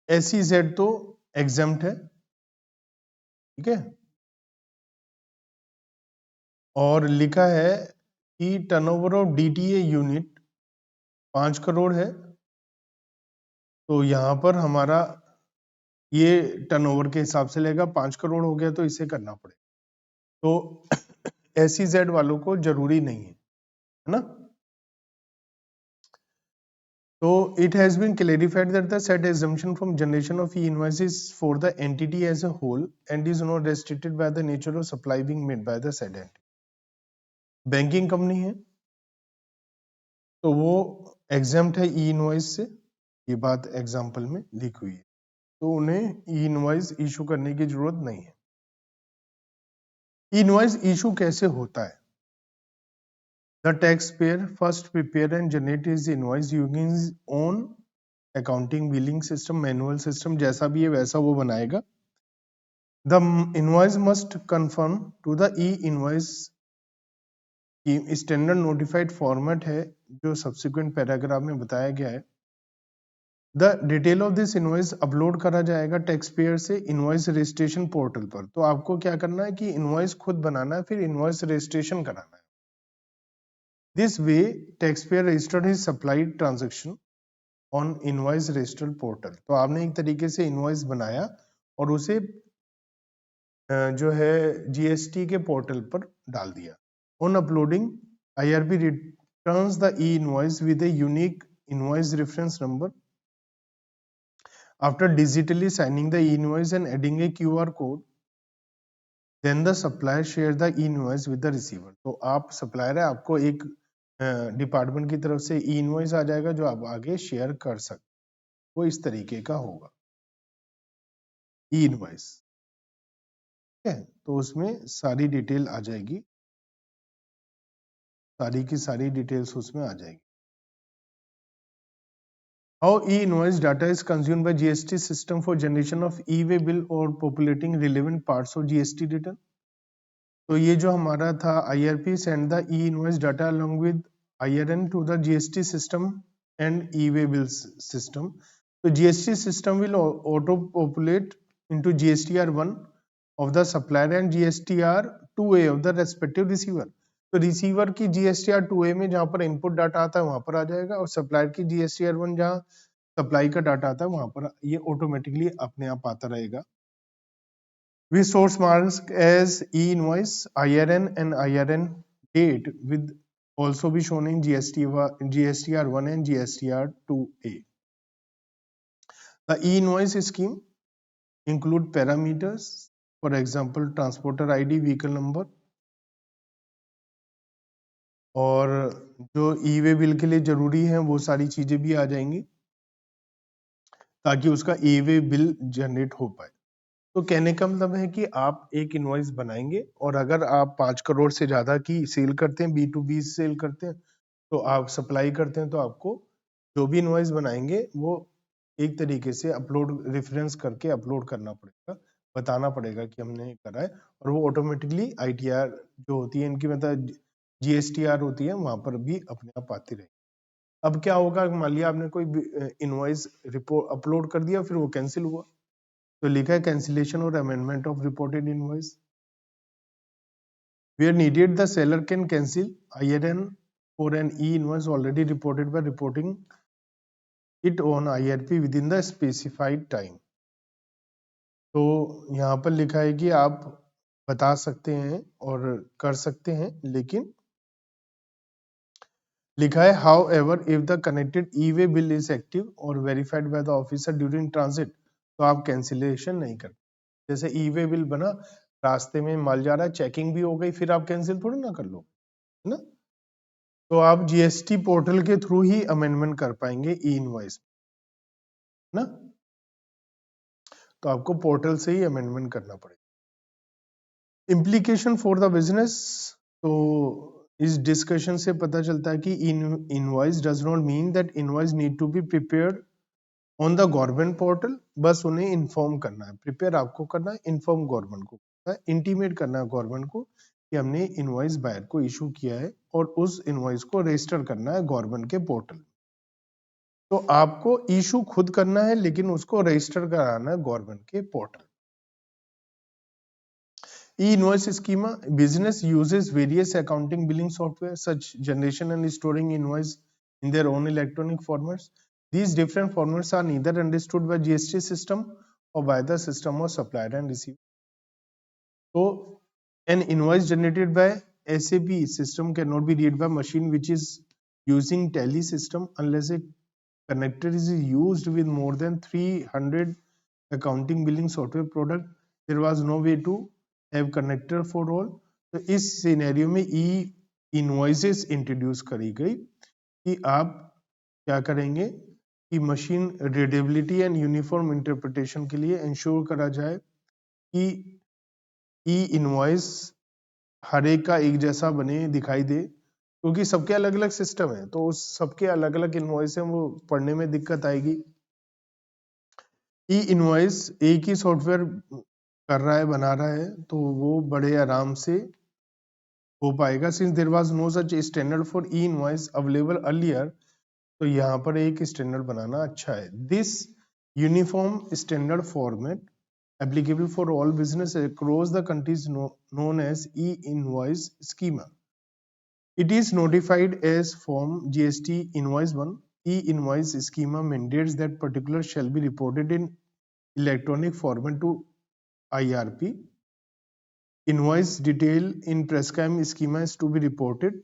SEZ तो एग्जेम्प्ट है, ठीक है। और लिखा है कि turnover of DTA unit 5 crore है, तो यहां पर हमारा ये टर्नओवर के हिसाब से लेगा। 5 करोड़ हो गया तो इसे करना पड़ेगा। तो SEZ वालों को जरूरी नहीं है ना। So it has been clarified that the said exemption from generation of e-invoice is for the entity as a whole and is not restricted by the nature of supply being made by the said entity। Banking company है तो वो exempt है ई-इनवॉइस से, ये बात example में लिखी हुई है, तो उन्हें ई-इनवॉइस इशू करने की जरूरत नहीं है। ई-इनवॉइस इशू कैसे होता है? The taxpayer first prepare and generate his invoice using his own accounting billing system, manual system, जैसा भी है वैसा वो बनाएगा। The invoice must conform to the e-invoice की स्टैंडर्ड नोटिफाइड फॉर्मेट है जो सब्सिक्वेंट पैराग्राफ में बताया गया है। The detail of this invoice upload करा जाएगा टैक्स पेयर से इनवॉइस रजिस्ट्रेशन पोर्टल पर। तो आपको क्या करना है कि इनवॉइस खुद बनाना है, फिर इनवॉइस रजिस्ट्रेशन कराना है। This way tax payer registered his supplied transaction on invoice registered portal. तो आपने एक तरीके से इनवॉइस बनाया और उसे जो है जीएसटी के पोर्टल पर डाल दिया। On uploading IRP returns the e-invoice with a unique invoice reference number. After digitally signing the e-invoice and adding a QR code, then the supplier shares the e-invoice with the receiver. तो आप supplier है, आपको एक department की तरफ से e-invoice आ जाएगा जो आप आगे शेयर कर सकते, वो इस तरीके का होगा e-invoice। ठीक है, तो उसमें सारी डिटेल आ जाएगी, सारी की सारी डिटेल्स उसमें आ जाएगी। How e-invoice data is consumed by GST system for generation of e-way bill or populating relevant parts of GST return? तो ये जो हमारा था IRP send the e-invoice data along with IRN to the GST system and e-way bills system. So GST system will auto populate into GSTR1 of the supplier and GSTR2A of the respective receiver. तो receiver की GSTR2A में जहां पर input data आता है वहां पर आ जाएगा, और सप्लायर की GSTR1 जहां सप्लाई का डाटा आता है वहां पर ये ऑटोमेटिकली अपने आप आता रहेगा। We source marks as e-invoice, IRN and IRN date with also be shown in GSTR1 and GSTR2A. The e-invoice scheme include parameters, for example transporter ID, vehicle number, और जो ई-वे बिल के लिए जरूरी है वो सारी चीजें भी आ जाएंगी ताकि उसका ई-वे बिल जनरेट हो पाए। तो कहने का मतलब है कि आप एक इनवॉइस बनाएंगे, और अगर आप 5 करोड़ से ज्यादा की सेल करते हैं, B2B सेल करते हैं, तो आप सप्लाई करते हैं, तो आपको जो भी इनवॉइस बनाएंगे वो एक तरीके से अपलोड रेफरेंस करके अपलोड करना पड़ेगा, बताना पड़ेगा कि हमने करा है, और वो ऑटोमेटिकली ITR जो होती है इनकी, मतलब GSTR होती है, वहां पर भी अपने आप आती रहेगी। अब क्या होगा, मान लिया आपने कोई इनवॉइस रिपोर्ट अपलोड कर दिया, फिर वो कैंसिल हुआ, तो लिखा है कैंसिलेशन और amendment of reported invoice. Where needed, the seller can cancel IRN for an e-invoice already reported by reporting it on IRP within the specified time. तो यहाँ पर लिखा है कि आप बता सकते हैं और कर सकते हैं, लेकिन लिखा है however if the connected e-way bill is active or verified by the officer during transit, तो आप कैंसिलेशन नहीं कर। जैसे ई-वे बिल बना, रास्ते में माल जा रहा है, चेकिंग भी हो गई, फिर आप कैंसिल थोड़ी ना कर लो, है ना। तो आप जीएसटी पोर्टल के थ्रू ही अमेंडमेंट कर पाएंगे ई इनवॉइस, ना। तो आपको पोर्टल से ही अमेंडमेंट करना पड़ेगा। इम्प्लीकेशन फॉर द बिजनेस, तो इस डिस्कशन से पता चलता है कि invoice does not mean that invoice need to be prepared on the government portal. बस उन्हें इन्फॉर्म करना है, प्रिपेयर आपको करना है, इन्फॉर्म गवर्नमेंट को करना है, इंटीमेट करना है गवर्नमेंट को कि हमने इनवॉइस बायर को इशू किया है, और उस इनवॉइस को रजिस्टर करना है गवर्नमेंट के पोर्टल। तो आपको इशू खुद करना है, लेकिन उसको रजिस्टर कराना है गवर्नमेंट के portal. E-invoice schema, business uses various accounting billing software such generation and storing invoice in their own electronic formats. These different formats are neither understood by GST system or by the system of supplier and receiver. So an invoice generated by SAP system cannot be read by machine which is using tally system unless a connector is used with more than 300 accounting billing software product. There was no way to have connector for all. तो इस scenario में ई invoices introduce करी गई कि आप क्या करेंगे कि machine readability and uniform interpretation के लिए इंश्योर करा जाए कि ई इनवॉइस हर एक का एक जैसा बने, दिखाई दे, क्योंकि सबके अलग अलग सिस्टम है, तो उस सबके अलग अलग इनवॉइस है, वो पढ़ने में दिक्कत आएगी। ई इनवॉइस एक ही सॉफ्टवेयर कर रहा है, बना रहा है, तो वो बड़े आराम से हो पाएगा। Since there was no such standard for e invoice available earlier, तो यहाँ पर एक स्टैंडर्ड बनाना अच्छा है। This uniform standard format applicable for all business across the countries known as e-invoice schema. It is notified as Form GST Invoice 1. E-invoice schema mandates that particulars shall be reported in electronic format to IRP, invoice detail in Prescam schema is to be reported,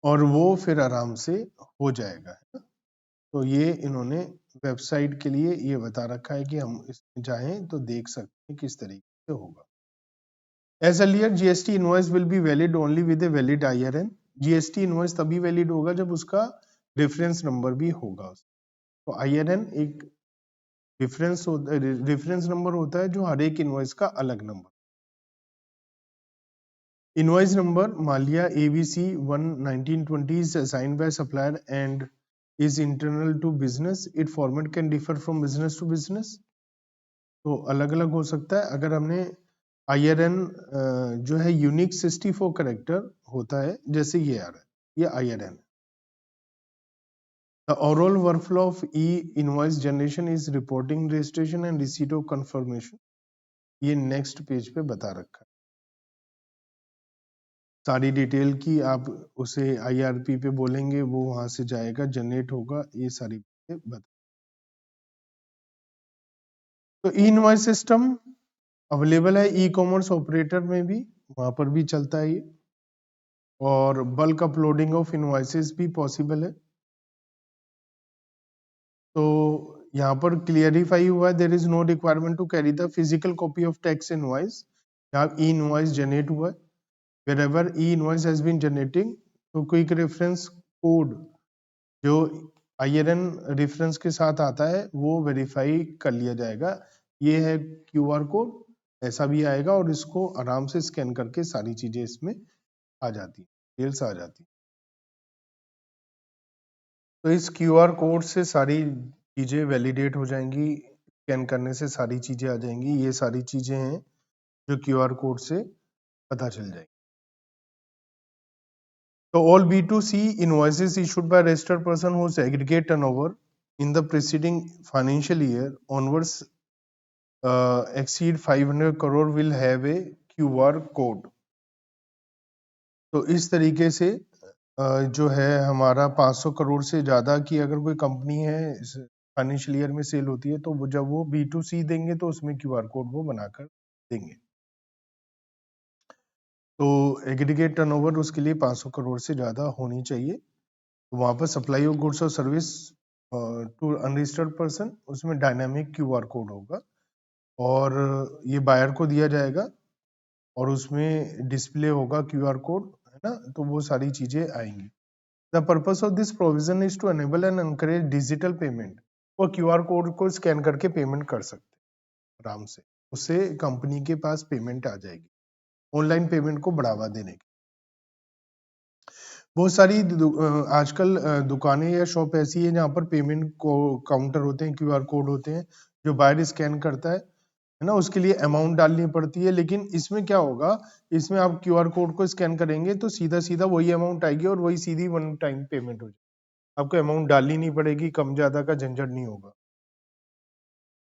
और वो फिर आराम से हो जाएगा, है ना। तो ये इन्होंने वेबसाइट के लिए ये बता रखा है कि हम इसमें चाहें तो देख सकते हैं किस तरीके से होगा। As earlier, GST invoice will be valid only with a valid IRN. GST invoice तभी वैलिड होगा जब उसका रेफरेंस नंबर भी होगा। तो IRN एक रेफरेंस नंबर होता है जो हर एक इनवॉइस का अलग नंबर। इनवॉइस नंबर मान लिया ABC 1/1920 is assigned by supplier and is internal to business. Its format can differ from business to business. तो अलग अलग हो सकता है। अगर हमने IRN जो है यूनिक 64 कैरेक्टर होता है, जैसे ये आ रहा है, ये IRN। The overall workflow of e-invoice generation is reporting, registration and receipt of confirmation. ये नेक्स्ट पेज पे बता रखा है। सारी डिटेल की आप उसे IRP पे बोलेंगे, वो वहां से जाएगा, जनरेट होगा, ये सारी बातें बता। तो ई-इनवॉइस सिस्टम अवेलेबल है ई कॉमर्स ऑपरेटर में भी, वहां पर भी चलता है ये, और बल्क अपलोडिंग ऑफ इनवॉइसेस भी पॉसिबल है। तो यहाँ पर क्लियरिफाई हुआ है, there is no requirement to carry the physical copy of tax invoice. यहाँ ई इनवॉइस जनरेट हुआ है, wherever e-invoice has been generating, तो क्विक रेफरेंस कोड जो IRN रेफरेंस के साथ आता है वो वेरीफाई कर लिया जाएगा। ये है QR कोड, ऐसा भी आएगा और इसको आराम से स्कैन करके सारी चीजें इसमें आ जाती, डिटेल्स आ जाती। तो इस QR कोड से सारी चीजें वैलिडेट हो जाएंगी, स्कैन करने से सारी चीजें आ जाएंगी। ये सारी चीजें हैं जो QR कोड से पता चल जाएगी। So all B2C invoices issued by registered person whose aggregate turnover in the preceding financial year onwards exceed 500 crore will have a QR code. तो इस तरीके से जो है हमारा 500 करोड़ से ज्यादा की अगर कोई कंपनी है फाइनेंशियल ईयर में सेल होती है, तो वो जब वो B2C देंगे तो उसमें QR कोड वो बनाकर देंगे। तो एग्रीगेट टर्नओवर उसके लिए 500 करोड़ से ज्यादा होनी चाहिए। वहां पर supply of goods or service to unregistered person, उसमें डायनामिक QR कोड होगा और ये बायर को दिया जाएगा और उसमें डिस्प्ले होगा QR कोड, है ना। तो वो सारी चीजें आएंगी। The purpose of this provision is to enable and encourage digital payment. वो QR कोड को स्कैन करके पेमेंट कर सकते आराम से, उससे कंपनी के पास पेमेंट आ जाएगी, ऑनलाइन पेमेंट को बढ़ावा देने की। बहुत सारी आजकल दुकानें या शॉप ऐसी है जहाँ पर पेमेंट को काउंटर होते हैं, QR कोड होते हैं, जो बायर स्कैन करता है ना, उसके लिए अमाउंट डालनी पड़ती है। लेकिन इसमें क्या होगा, इसमें आप QR कोड को स्कैन करेंगे तो सीधा सीधा वही अमाउंट आएगी और वही सीधी वन टाइम पेमेंट हो जाएगी, आपको अमाउंट डालनी नहीं पड़ेगी, कम ज्यादा का झंझट नहीं होगा,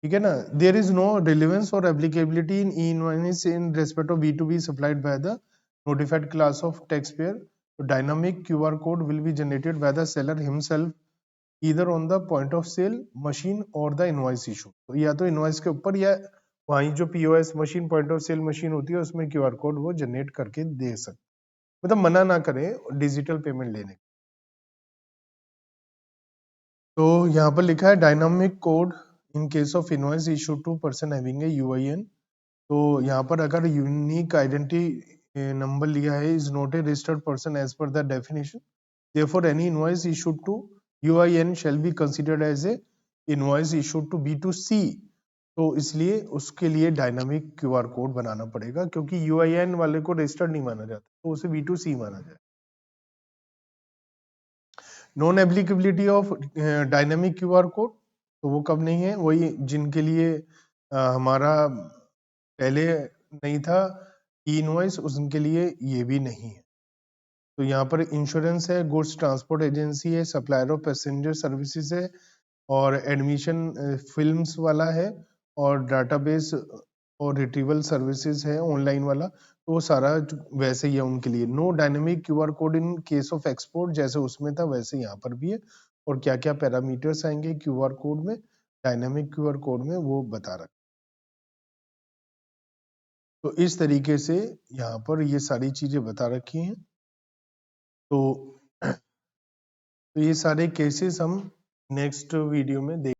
ठीक है ना। There is no relevance or applicability in e invoice in respect of B2B supplied by the notified class of taxpayer. So dynamic QR code will be generated by the seller himself either on the point of sale machine or the invoice issue. तो या तो invoice के ऊपर या वहीं जो POS machine, point of sale machine होती है, उसमें QR कोड वो जनरेट करके दे सकते, मतलब मना ना करें डिजिटल पेमेंट लेने। तो यहाँ पर लिखा है dynamic code in case of invoice issue to person having a UIN। तो यहाँ पर अगर यूनिक आइडेंटिटी नंबर लिया है, is not a registered person as per the definition, therefore any invoice issued to UIN shall be considered as a invoice issued to B2C। तो इसलिए उसके लिए डायनामिक QR कोड बनाना पड़ेगा, क्योंकि UIN वाले को रजिस्टर्ड नहीं माना जाता, तो उसे B2C माना जाए। Non applicability of dynamic QR code, तो वो कब नहीं है, वही जिनके लिए हमारा पहले नहीं था ई-इनवॉइस, उनके लिए ये भी नहीं है। तो यहाँ पर इंश्योरेंस है, गुड्स ट्रांसपोर्ट एजेंसी है, सप्लायर ऑफ पैसेंजर सर्विसेज है, और एडमिशन फिल्म्स वाला है, और डाटाबेस और रिट्रीवल सर्विसेज है ऑनलाइन वाला, तो वो सारा वैसे ही है उनके लिए। No dynamic QR code in case of export, जैसे उसमें था वैसे यहाँ पर भी है, और क्या क्या पैरामीटर्स आएंगे QR कोड में, डायनेमिक QR कोड में, वो बता रखा। तो इस तरीके से यहाँ पर ये सारी चीजें बता रखी हैं। तो ये सारे केसेस हम नेक्स्ट वीडियो में देख